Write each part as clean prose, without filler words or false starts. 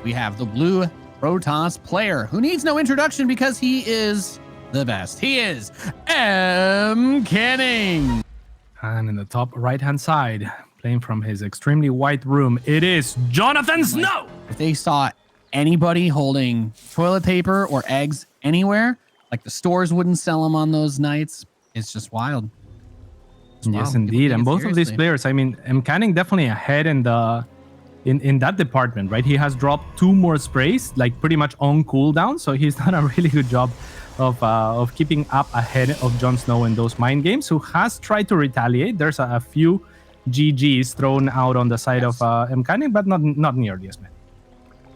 we have the blue Protoss player who needs no introduction because he is the best. He is MCanning. And in the top right-hand side, playing from his extremely white room, it is JhonSnow. If they saw anybody holding toilet paper or eggs anywhere, like the stores wouldn't sell them on those nights. It's just wild. Yes, indeed. And both of these players, I mean, MCanning definitely ahead in the in that department, right? He has dropped 2 more sprays, like pretty much on cooldown. So he's done a really good job of keeping up ahead of JhonSnow in those mind games, who has tried to retaliate. There's a few GGs thrown out on the side of MCanning, but not nearly as many.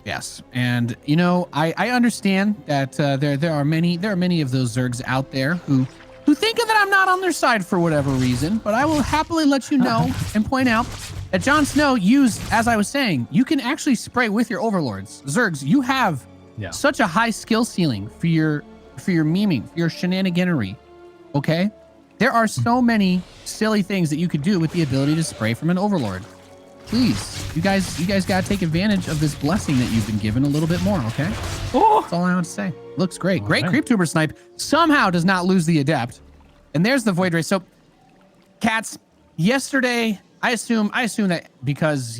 Yes, and you know, I understand that there are many of those Zergs out there who think that I'm not on their side for whatever reason, but I will happily let you know and point out that JhonSnow used, as I was saying, you can actually spray with your overlords. Zergs, you have such a high skill ceiling for your memeing, for your shenaniganery. Okay, there are so many silly things that you could do with the ability to spray from an overlord. Please, you guys gotta take advantage of this blessing that you've been given a little bit more, okay? Oh, that's all I want to say. Looks great. Great creep tuber snipe. Somehow does not lose the adept. And there's the void ray. So, cats, yesterday, I assume that because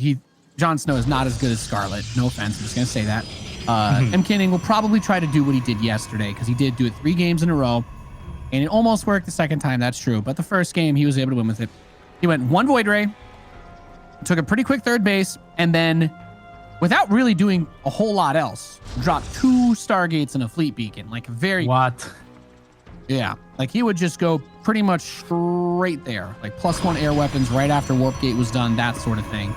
JhonSnow is not as good as Scarlet. No offense, I'm just gonna say that. MCanning will probably try to do what he did yesterday, because he did do it 3 games in a row, and it almost worked the second time. That's true. But the first game, he was able to win with it. He went 1 void ray, took a pretty quick 3rd base, and then, without really doing a whole lot else, dropped 2 Stargates and a fleet beacon. Like very... What? Yeah. Like he would just go pretty much straight there. Like +1 air weapons right after Warp Gate was done, that sort of thing.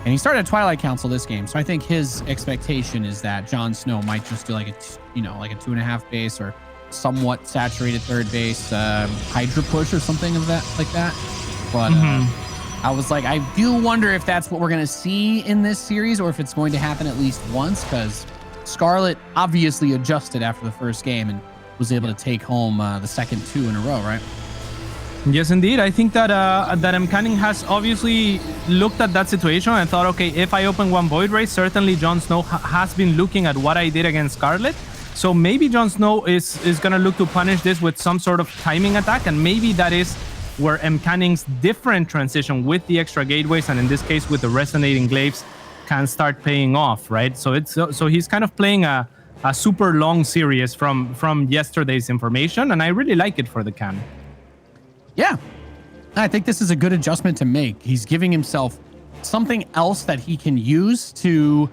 And he started Twilight Council this game. So I think his expectation is that JhonSnow might just do like a 2.5 base or somewhat saturated 3rd base, Hydra push or something of that, like that. But... I was like, I do wonder if that's what we're going to see in this series, or if it's going to happen at least once, because Scarlet obviously adjusted after the first game and was able to take home the second 2 in a row, right? Yes, indeed. I think that MCanning has obviously looked at that situation and thought, okay, if I open 1 void ray, certainly JhonSnow has been looking at what I did against Scarlet. So maybe JhonSnow is going to look to punish this with some sort of timing attack, and maybe that is where MCanning's different transition with the extra gateways, and in this case with the resonating glaives, can start paying off, right? So he's kind of playing a super long series from yesterday's information, and I really like it for the can. Yeah, I think this is a good adjustment to make. He's giving himself something else that he can use to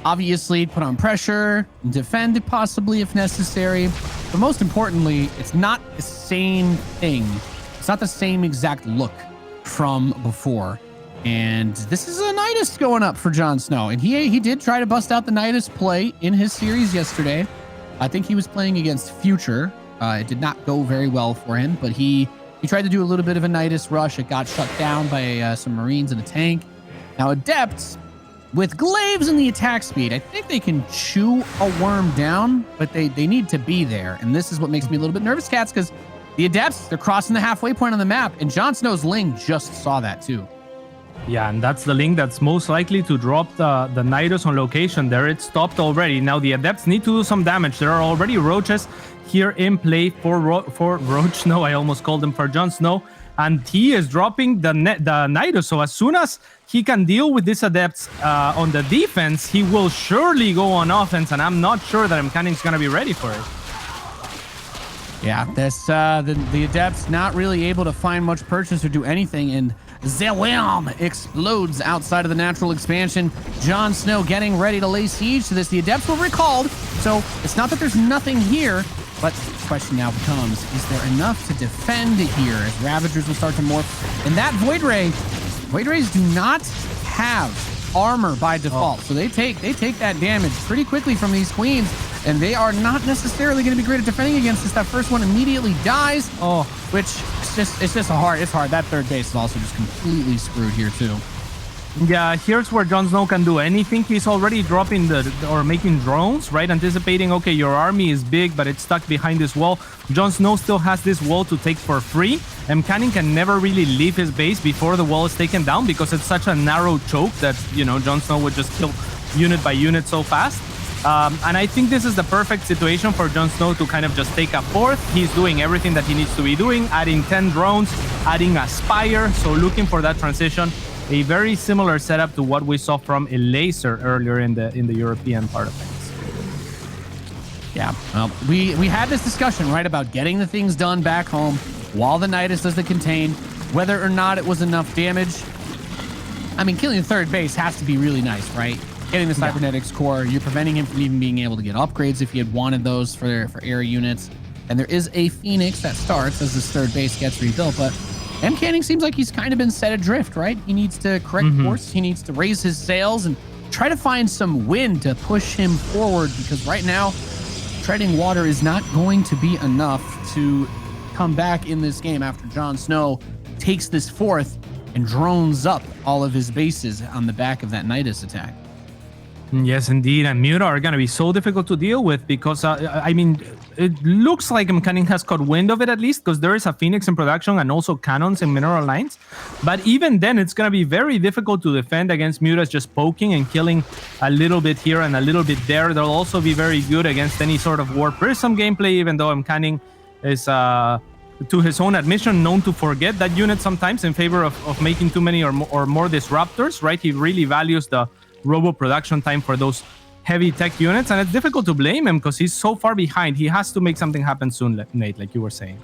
obviously put on pressure, defend possibly if necessary, but most importantly, it's not the same thing. It's not the same exact look from before. And this is a Nidus going up for JhonSnow. And he did try to bust out the Nidus play in his series yesterday. I think he was playing against Future. It did not go very well for him, but he tried to do a little bit of a Nidus rush. It got shut down by some Marines and a tank. Now Adepts, with glaives and the attack speed, I think they can chew a worm down, but they need to be there. And this is what makes me a little bit nervous, cats, because the Adepts, they're crossing the halfway point on the map, and JhonSnow's Ling just saw that too. Yeah, and that's the Ling that's most likely to drop the Nidus on location. There it stopped already. Now the Adepts need to do some damage. There are already Roaches here in play for JhonSnow. I almost called him for JhonSnow. And he is dropping the Nidus. So as soon as he can deal with these Adepts on the defense, he will surely go on offense. And I'm not sure that MCanning's going to be ready for it. Yeah, this the Adepts not really able to find much purchase or do anything, and ZvP explodes outside of the natural expansion. JhonSnow getting ready to lay siege to this. The Adepts were recalled, so it's not that there's nothing here, but the question now becomes, is there enough to defend here as Ravagers will start to morph? And that Void Rays do not have armor by default, so they take that damage pretty quickly from these Queens. And they are not necessarily going to be great at defending against this. That first one immediately dies. Oh, which it's just hard. It's hard. That 3rd base is also just completely screwed here too. Yeah, here's where JhonSnow can do anything. He's already dropping or making drones, right? Anticipating, okay, your army is big, but it's stuck behind this wall. JhonSnow still has this wall to take for free. MCanning can never really leave his base before the wall is taken down because it's such a narrow choke that, you know, JhonSnow would just kill unit by unit so fast. And I think this is the perfect situation for JhonSnow to kind of just take a fourth. He's doing everything that he needs to be doing, adding 10 drones, adding a Spire, so looking for that transition. A very similar setup to what we saw from a laser earlier in the European part of things. Yeah, well, we had this discussion, right, about getting the things done back home while the Nidus does the contain, whether or not it was enough damage. I mean, killing the third base has to be really nice, right? Getting the cybernetics core, you're preventing him from even being able to get upgrades if he had wanted those for air units. And there is a Phoenix that starts as this third base gets rebuilt, but MCanning seems like he's kind of been set adrift, right? He needs to correct course, he needs to raise his sails and try to find some wind to push him forward, because right now, treading water is not going to be enough to come back in this game after JhonSnow takes this fourth and drones up all of his bases on the back of that Nidus attack. Yes, indeed. And Muta are going to be so difficult to deal with because, I mean, it looks like MCanning has caught wind of it at least, because there is a Phoenix in production and also cannons and mineral lines. But even then, it's going to be very difficult to defend against Mutas just poking and killing a little bit here and a little bit there. They'll also be very good against any sort of War Prism gameplay, even though MCanning is, to his own admission, known to forget that unit sometimes in favor of making too many or more disruptors, right? He really values the robo production time for those heavy tech units, and it's difficult to blame him because he's so far behind. He has to make something happen soon, Nate, like you were saying.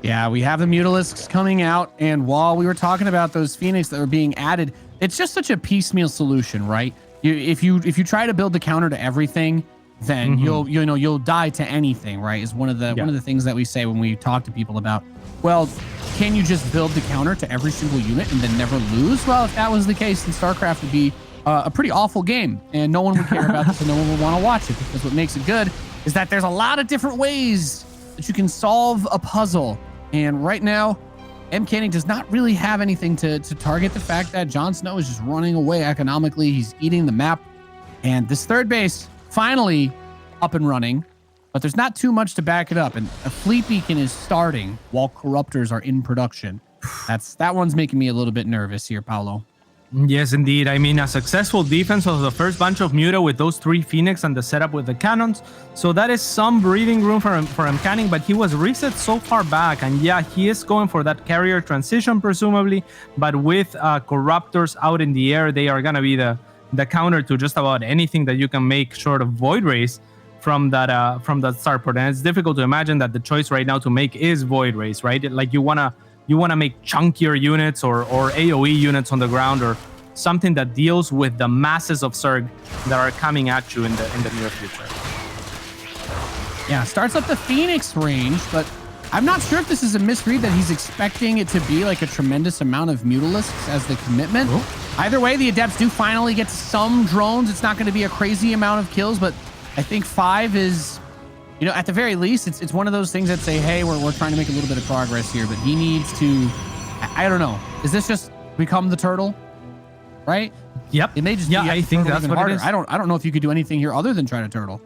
Yeah, we have the Mutalisks coming out, and while we were talking about those Phoenix that were being added, it's just such a piecemeal solution, right? If you try to build the counter to everything, then you'll die to anything, right? Is one of the things that we say when we talk to people about, well, can you just build the counter to every single unit and then never lose? Well, if that was the case, then StarCraft would be a pretty awful game, and no one would care about this, and no one would want to watch it, because what makes it good is that there's a lot of different ways that you can solve a puzzle. And right now, MCanning does not really have anything to target the fact that JhonSnow is just running away economically. He's eating the map, and this third base finally up and running, but there's not too much to back it up. And a fleet beacon is starting while corruptors are in production. That one's making me a little bit nervous here, Paolo. Yes, indeed. I mean, a successful defense of the first bunch of Muta with those 3 Phoenix and the setup with the cannons. So that is some breathing room for MCanning, but he was reset so far back. And yeah, he is going for that carrier transition, presumably. But with Corruptors out in the air, they are going to be the counter to just about anything that you can make short of Void Rays from that starport. And it's difficult to imagine that the choice right now to make is Void Rays, right? Like you want to make chunkier units or AoE units on the ground, or something that deals with the masses of Zerg that are coming at you in the near future. Yeah, starts up the Phoenix range, but I'm not sure if this is a misread that he's expecting it to be like a tremendous amount of Mutalisks as the commitment. Ooh. Either way, the Adepts do finally get some drones. It's not going to be a crazy amount of kills, but I think 5 is, at the very least, it's one of those things that say, hey, we're trying to make a little bit of progress here, but he needs to, I don't know. Is this just become the turtle? Right? Yep. It may just be I think that's what harder. it is. I don't know if you could do anything here other than try to turtle.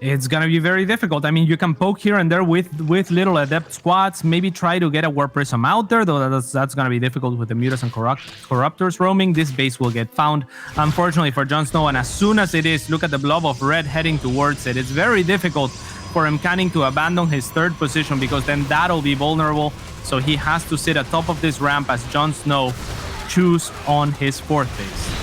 It's going to be very difficult. I mean, you can poke here and there with little Adept squads, maybe try to get a War Prism out there, though that's going to be difficult with the Mutas and Corruptors roaming. This base will get found, unfortunately, for JhonSnow, and as soon as it is, look at the blob of red heading towards it. It's very difficult for MCanning to abandon his third position, because then that'll be vulnerable. So he has to sit atop of this ramp as JhonSnow chews on his fourth base.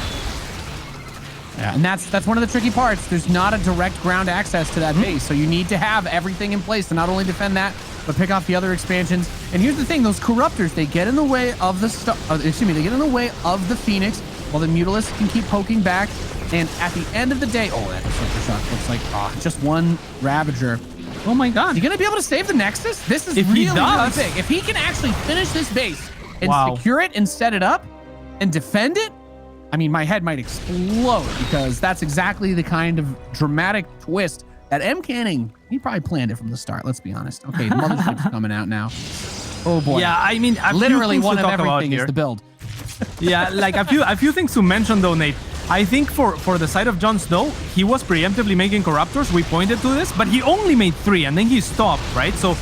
Yeah, and that's one of the tricky parts. There's not a direct ground access to that base, so you need to have everything in place to not only defend that, but pick off the other expansions. And here's the thing: those Corruptors, they get in the way of they get in the way of the Phoenix, while the Mutalisks can keep poking back. And at the end of the day, that shot looks like just one Ravager. Oh my God! Is he gonna be able to save the Nexus? This is really big. If he can actually finish this base and secure it and set it up and defend it, I mean, my head might explode, because that's exactly the kind of dramatic twist that MCanning, he probably planned it from the start. Let's be honest. Okay, the Mothership's coming out now. Oh boy. Yeah, I mean, literally one of everything is the build. Yeah, like a few things to mention though, Nate. I think for the side of JhonSnow, he was preemptively making Corruptors. We pointed to this, but he only made 3 and then he stopped, right? So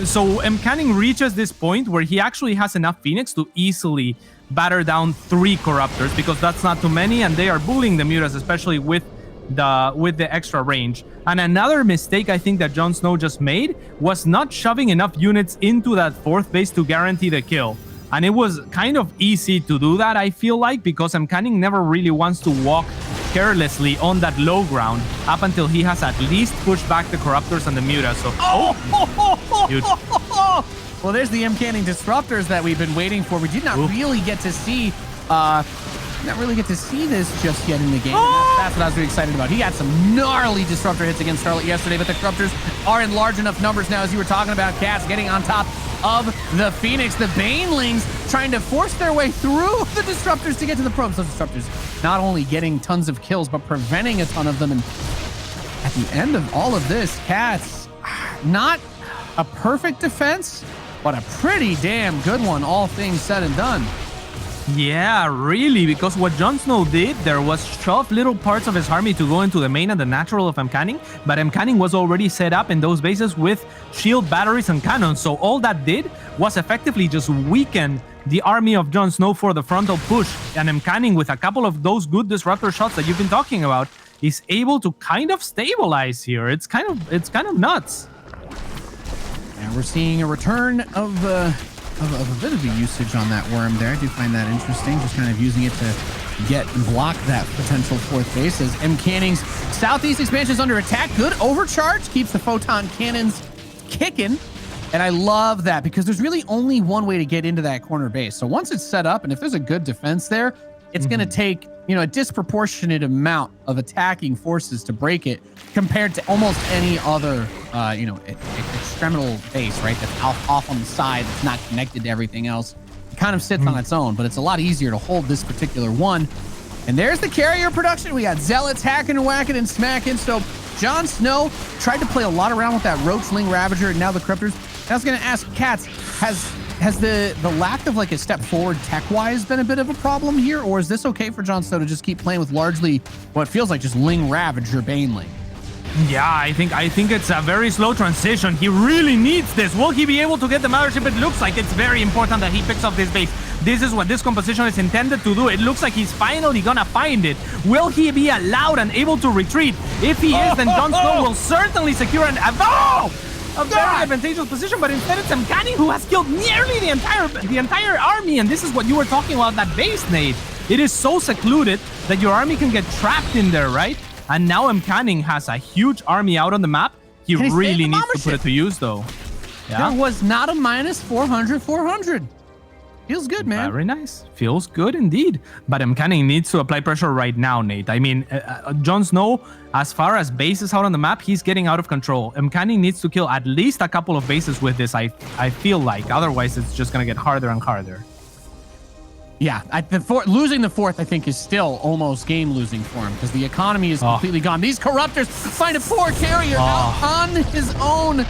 MCanning reaches this point where he actually has enough Phoenix to easily batter down 3 Corruptors, because that's not too many, and they are bullying the Mutas, especially with the extra range. And another mistake I think that JhonSnow just made was not shoving enough units into that 4th base to guarantee the kill. And it was kind of easy to do that, I feel like, because MCanning never really wants to walk carelessly on that low ground up until he has at least pushed back the Corruptors and the Mutas. So, huge. Well, there's the MCanning disruptors that we've been waiting for. We did not really get to see this just yet in the game. That's what I was really excited about. He had some gnarly disruptor hits against Charlotte yesterday, but the Corruptors are in large enough numbers now, as you were talking about, Cass, getting on top of the Phoenix. The Banelings trying to force their way through the disruptors to get to the probes. Those disruptors not only getting tons of kills, but preventing a ton of them. And at the end of all of this, Cass, not a perfect defense, but a pretty damn good one, all things said and done. Yeah, really, because what JhonSnow did there was shove little parts of his army to go into the main and the natural of MCanning, but MCanning was already set up in those bases with shield batteries and cannons, so all that did was effectively just weaken the army of JhonSnow for the frontal push, and MCanning, with a couple of those good disruptor shots that you've been talking about, is able to kind of stabilize here. It's kind of nuts. And we're seeing a return of a bit of a usage on that worm there. I do find that interesting, just kind of using it to get and block that potential 4th base, as MCanning's southeast expansion is under attack. Good overcharge, keeps the photon cannons kicking, and I love that because there's really only one way to get into that corner base. So once it's set up, and if there's a good defense there, it's going to take, you know, a disproportionate amount of attacking forces to break it compared to almost any other, you know, extremal base, right? That's off on the side, that's not connected to everything else. It kind of sits on its own, but it's a lot easier to hold this particular one. And there's the carrier production. We got Zealots hacking and whacking and smacking. So JhonSnow tried to play a lot around with that Roachling Ravager and now the Corruptors. I was going to ask, Katz, has the lack of like a step forward tech-wise been a bit of a problem here, or is this okay for JhonSnow to just keep playing with largely what feels like just Ling Ravager Baneling? Yeah, I think it's a very slow transition. He really needs this. Will he be able to get the Mothership? It looks like it's very important that he picks up this base. This is what this composition is intended to do. It looks like he's finally gonna find it. Will he be allowed and able to retreat? If he is, then JhonSnow will certainly secure a very advantageous position, but instead it's MCanning who has killed nearly the entire army, and this is what you were talking about, that base, Nate. It is so secluded that your army can get trapped in there, right? And now MCanning has a huge army out on the map. He really needs to put it to use, though. Yeah. There was not a minus 400. Feels good, man. Very nice. Feels good indeed. But MCanning needs to apply pressure right now, Nate. I mean, JhonSnow, as far as bases out on the map, he's getting out of control. MCanning needs to kill at least a couple of bases with this, I feel like. Otherwise, it's just going to get harder and harder. Yeah, losing the 4th, I think, is still almost game-losing for him because the economy is completely gone. These Corruptors find a poor carrier out on his own,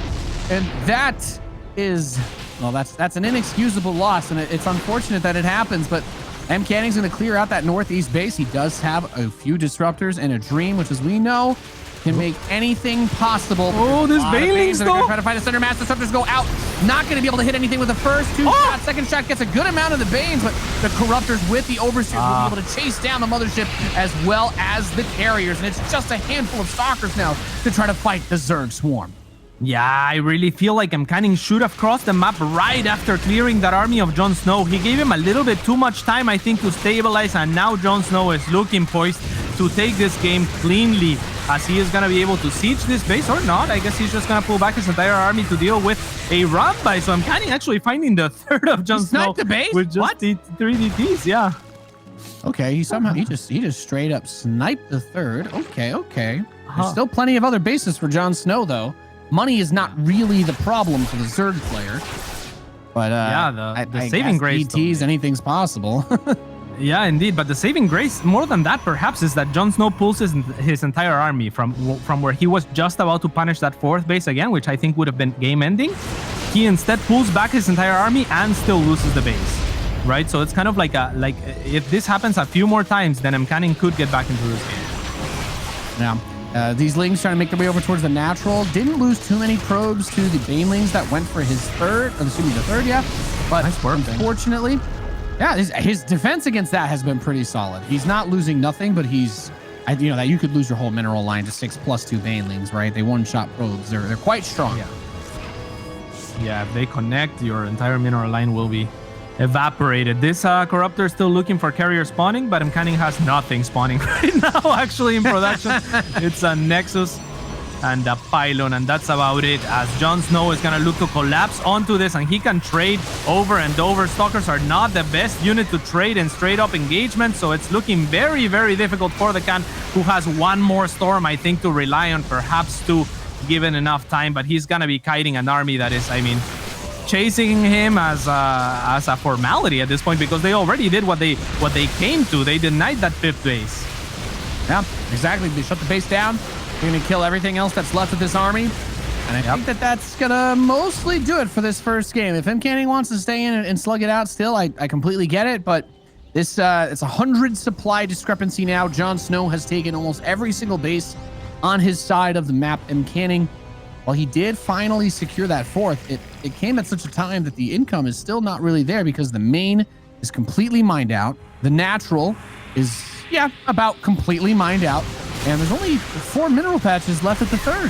and that is, well, that's an inexcusable loss, and it's unfortunate that it happens, but MCanning's going to clear out that northeast base. He does have a few disruptors and a dream, which, as we know, can make anything possible. Oh, this Banelings, though. Try to find a center mass. Disruptors go out. Not going to be able to hit anything with the first 2 shots. Second shot gets a good amount of the Banes, but the Corruptors with the Overseers will be able to chase down the Mothership as well as the carriers. And it's just a handful of Stalkers now to try to fight the Zerg Swarm. Yeah, I really feel like MCanning should have crossed the map right after clearing that army of JhonSnow. He gave him a little bit too much time, I think, to stabilize, and now JhonSnow is looking poised to take this game cleanly, as he is going to be able to siege this base, or not. I guess he's just going to pull back his entire army to deal with a run-by. So MCanning actually finding the 3rd of JhonSnow the base? with just 3 DTs, yeah. Okay, he just straight up sniped the 3rd. Okay. There's still plenty of other bases for JhonSnow, though. Money is not really the problem for the Zerg player. But yeah, the saving grace, DTs, anything's possible. Yeah, indeed. But the saving grace, more than that, perhaps, is that JhonSnow pulls his entire army from where he was just about to punish that 4th base again, which I think would have been game-ending. He instead pulls back his entire army and still loses the base, right? So it's kind of like if this happens a few more times, then MCanning could get back into this game. Yeah. These Lings trying to make their way over towards the natural. Didn't lose too many probes to the Banelings that went for his 3rd, the 3rd, yeah. But nice work, unfortunately, Yeah, his defense against that has been pretty solid. He's not losing nothing, but he's, you know, that you could lose your whole mineral line to 6+2 banelings, right? They one-shot probes. They're quite strong. Yeah, if they connect, your entire mineral line will be evaporated. This Corruptor is still looking for carrier spawning, but MCanning has nothing spawning right now, actually, in production. It's a Nexus and a Pylon, and that's about it, as JhonSnow is going to look to collapse onto this, and he can trade over and over. Stalkers are not the best unit to trade in straight-up engagement, so it's looking very, very difficult for the Khan, who has one more Storm, I think, to rely on, perhaps two, given enough time, but he's going to be kiting an army that is, I mean, chasing him as a formality at this point, because they already did what they came to. They denied that 5th base. Yeah, exactly. They shut the base down. They're going to kill everything else that's left of this army. And I think that's going to mostly do it for this first game. If MCanning wants to stay in and slug it out still, I completely get it. But this it's 100 supply discrepancy now. JhonSnow has taken almost every single base on his side of the map. MCanning, while he did finally secure that 4th, it came at such a time that the income is still not really there, because the main is completely mined out. The natural is, yeah, about completely mined out. And there's only 4 mineral patches left at the 3rd.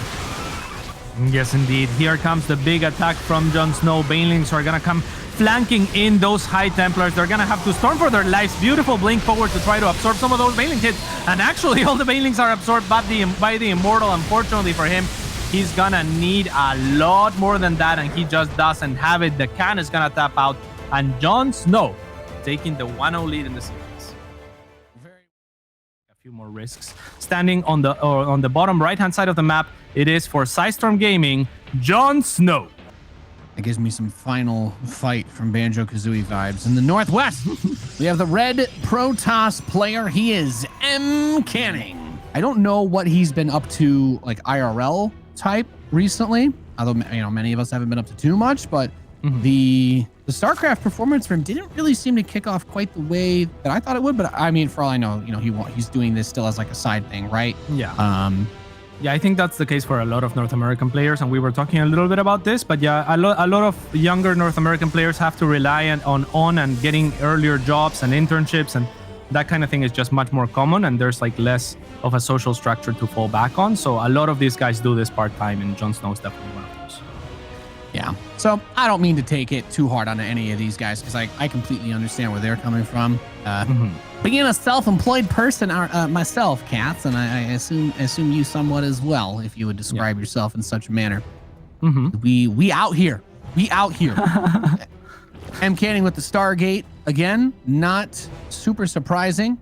Yes, indeed. Here comes the big attack from JhonSnow. Banelings are going to come flanking in those High Templars. They're going to have to storm for their lives. Beautiful blink forward to try to absorb some of those Baneling hits. And actually, all the Banelings are absorbed by the Immortal. Unfortunately for him, he's going to need a lot more than that, and he just doesn't have it. The Khan is going to tap out, and JhonSnow taking the 1-0 lead in the series. Few more risks. Standing on the bottom right-hand side of the map, it is for Psystorm Gaming, JhonSnow. It gives me some final fight from Banjo-Kazooie vibes. In the Northwest, we have the red Protoss player. He is MCanning. I don't know what he's been up to, like IRL type recently, although, you know, many of us haven't been up to too much, but the Starcraft performance for him didn't really seem to kick off quite the way that I thought it would. But I mean, for all I know, you know, he's doing this still as like a side thing, right? Yeah. Yeah, I think that's the case for a lot of North American players, and we were talking a little bit about this. But yeah, a lot of younger North American players have to rely on and getting earlier jobs and internships, and that kind of thing is just much more common. And there's like less of a social structure to fall back on. So a lot of these guys do this part-time, and JhonSnow is definitely one of those. Yeah. So I don't mean to take it too hard on any of these guys, because I completely understand where they're coming from. Being a self-employed person myself, Katz, and I assume you somewhat as well, if you would describe yourself in such a manner. We out here. We out here. MCanning with the Stargate again. Not super surprising.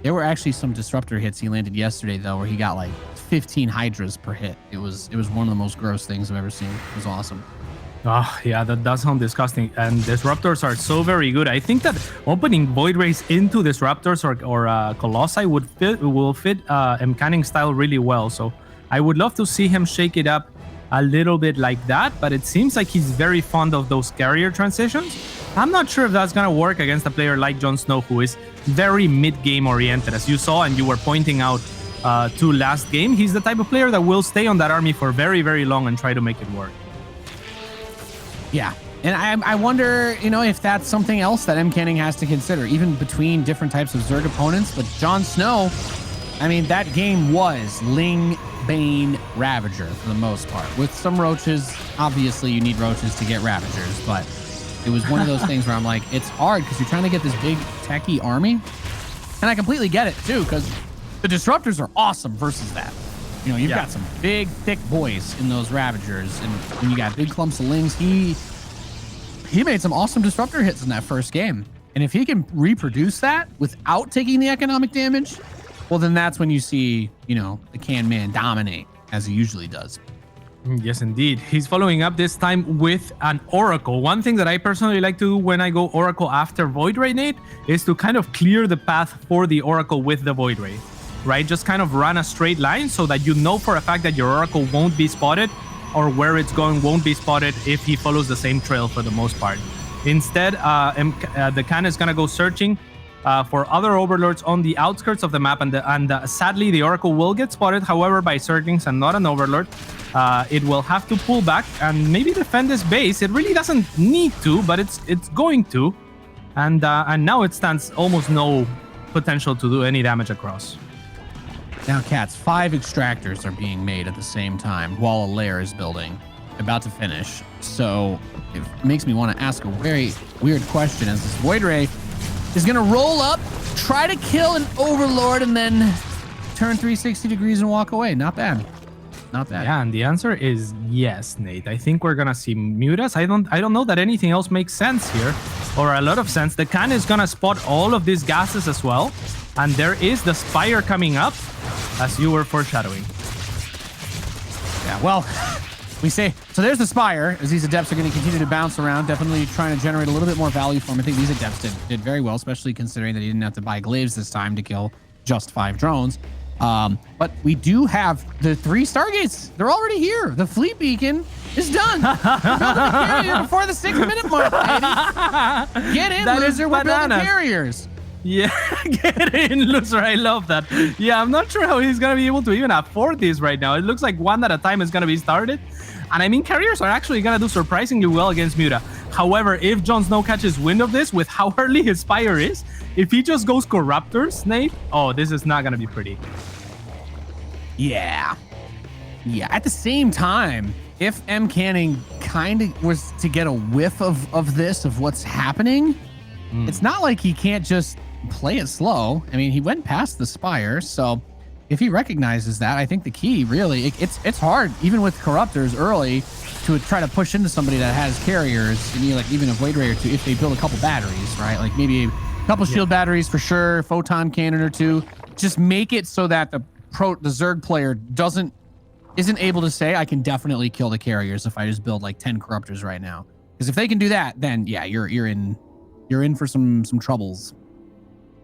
There were actually some disruptor hits he landed yesterday, though, where he got like 15 Hydras per hit. It was one of the most gross things I've ever seen. It was awesome. Oh, yeah, that does sound disgusting. And Disruptors are so very good. I think that opening Void Rays into Disruptors or Colossi will fit MCanning style really well. So I would love to see him shake it up a little bit like that, but it seems like he's very fond of those carrier transitions. I'm not sure if that's going to work against a player like JhonSnow, who is very mid-game oriented, as you saw and you were pointing out to last game. He's the type of player that will stay on that army for very, very long and try to make it work. Yeah, and I wonder, you know, if that's something else that MCanning has to consider, even between different types of Zerg opponents. But JhonSnow, I mean, that game was Ling, Bane, Ravager for the most part. With some Roaches, obviously you need Roaches to get Ravagers, but it was one of those things where I'm like, it's hard because you're trying to get this big techie army. And I completely get it too, because the Disruptors are awesome versus that. You know, you've got some big, thick boys in those Ravagers, and when you got big clumps of Lings, he made some awesome Disruptor hits in that first game. And if he can reproduce that without taking the economic damage, well, then that's when you see, you know, the Can Man dominate, as he usually does. Yes, indeed. He's following up this time with an Oracle. One thing that I personally like to do when I go Oracle after Void Ray, Nate, is to kind of clear the path for the Oracle with the Void Ray. Right? Just kind of run a straight line so that you know for a fact that your Oracle won't be spotted, or where it's going won't be spotted if he follows the same trail for the most part. Instead, the Khan is going to go searching for other Overlords on the outskirts of the map, and sadly, the Oracle will get spotted, however, by Zerglings and not an Overlord. It will have to pull back and maybe defend this base. It really doesn't need to, but it's going to. and now it stands almost no potential to do any damage across. Now, Cats, 5 extractors are being made at the same time while a lair is building, about to finish. So it makes me want to ask a very weird question as this Void Ray is going to roll up, try to kill an Overlord, and then turn 360 degrees and walk away. Not bad. Not bad. Yeah, and the answer is yes, Nate. I think we're gonna see Mutas. I don't know that anything else makes sense here, or a lot of sense. The Khan is gonna spot all of these gases as well, and there is the Spire coming up, as you were foreshadowing. Yeah, well, we say, so there's the Spire, as these Adepts are going to continue to bounce around, definitely trying to generate a little bit more value for him. I think these Adepts did very well, especially considering that he didn't have to buy glaives this time to kill just 5 drones. But we do have the 3 Stargates. They're already here. The fleet beacon is done. We're building a carrier before the 6-minute mark, lady. Get in, that loser. We're building carriers. Yeah, get in, loser. I love that. Yeah, I'm not sure how he's going to be able to even afford these right now. It looks like one at a time is going to be started. And I mean, carriers are actually going to do surprisingly well against Muta. However, if JhonSnow catches wind of this with how early his Spire is, if he just goes Corruptors, Nate, oh, this is not going to be pretty. Yeah. Yeah. At the same time, if MCanning kind of was to get a whiff of this, of what's happening, it's not like he can't just play it slow. I mean, he went past the Spire, so if he recognizes that, I think the key really, it's hard, even with Corruptors early, to try to push into somebody that has carriers. You need like even a Void Ray or 2 if they build a couple batteries, right? Like maybe a couple shield batteries for sure, photon cannon or 2. Just make it so that the Zerg player isn't able to say, I can definitely kill the carriers if I just build like 10 Corruptors right now. Because if they can do that, then yeah, you're in for some troubles.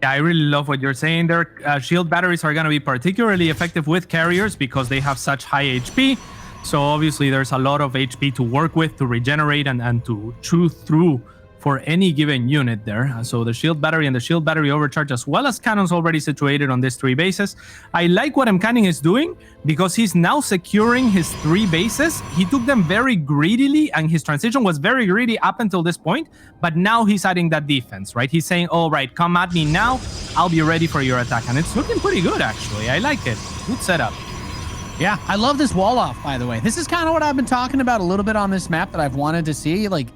Yeah, I really love what you're saying there. Shield batteries are going to be particularly effective with carriers because they have such high HP. So obviously there's a lot of HP to work with, to regenerate and to chew through for any given unit there. So the shield battery and the shield battery overcharge, as well as cannons already situated on these 3 bases. I like what MCanning is doing because he's now securing his 3 bases. He took them very greedily and his transition was very greedy up until this point, but now he's adding that defense, right? He's saying, all right, come at me now. I'll be ready for your attack. And it's looking pretty good, actually. I like it. Good setup. Yeah, I love this wall off, by the way. This is kind of what I've been talking about a little bit on this map that I've wanted to see. Like,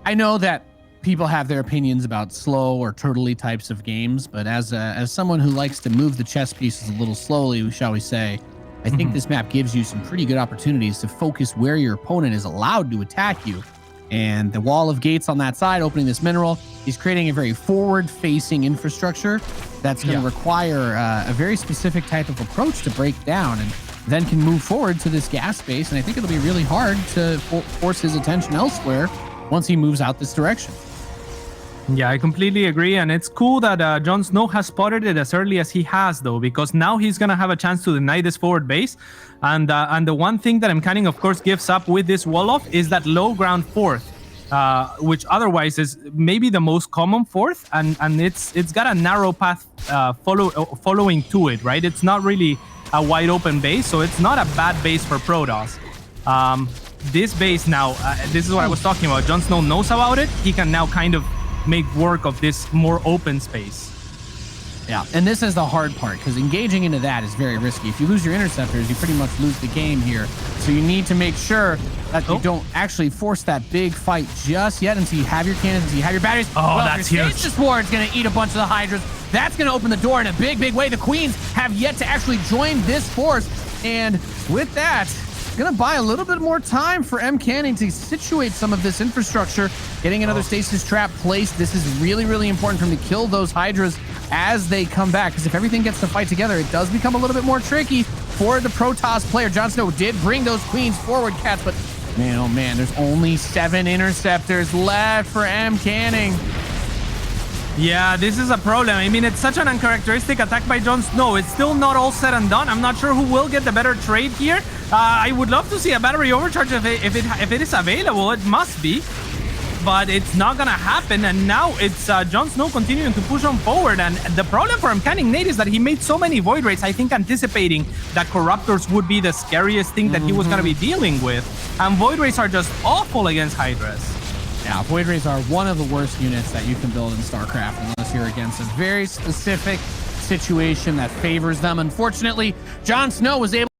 I know that people have their opinions about slow or turtley types of games, but as someone who likes to move the chess pieces a little slowly, shall we say, I think this map gives you some pretty good opportunities to focus where your opponent is allowed to attack you. And the wall of gates on that side, opening this mineral, is creating a very forward-facing infrastructure that's going to require a very specific type of approach to break down, and then can move forward to this gas space. And I think it'll be really hard to force his attention elsewhere once he moves out this direction. Yeah, I completely agree. And it's cool that JhonSnow has spotted it as early as he has, though, because now he's going to have a chance to deny this forward base. And the one thing that MCanning, of course, gives up with this wall-off is that low ground fourth, which otherwise is maybe the most common fourth. And it's got a narrow path following to it, right? It's not really a wide open base, so it's not a bad base for Protoss. This base now, this is what I was talking about. JhonSnow knows about it. He can now kind of make work of this more open space. Yeah, and this is the hard part, because engaging into that is very risky. If you lose your interceptors, you pretty much lose the game here. So you need to make sure that you don't actually force that big fight just yet until you have your cannons, until you have your batteries. Oh, well, that's huge. Stasis Ward's going to eat a bunch of the Hydras. That's going to open the door in a big, big way. The Queens have yet to actually join this force. And with that, going to buy a little bit more time for MCanning to situate some of this infrastructure, getting another stasis trap placed. This is really, really important for him to kill those Hydras as they come back, because if everything gets to fight together, it does become a little bit more tricky for the Protoss player. JhonSnow did bring those Queens forward, Cats, but man, oh man, there's only 7 interceptors left for MCanning. Yeah, this is a problem. I mean, it's such an uncharacteristic attack by JhonSnow. It's still not all said and done. I'm not sure who will get the better trade here. I would love to see a battery overcharge if it is available. It must be, but it's not gonna happen. And now it's JhonSnow continuing to push on forward. And the problem for MCanning, Nate, is that he made so many Void Rays, I think anticipating that Corruptors would be the scariest thing that he was gonna be dealing with. And Void Rays are just awful against Hydras. Yeah, Void Rays are one of the worst units that you can build in StarCraft unless you're against a very specific situation that favors them. Unfortunately, JhonSnow was able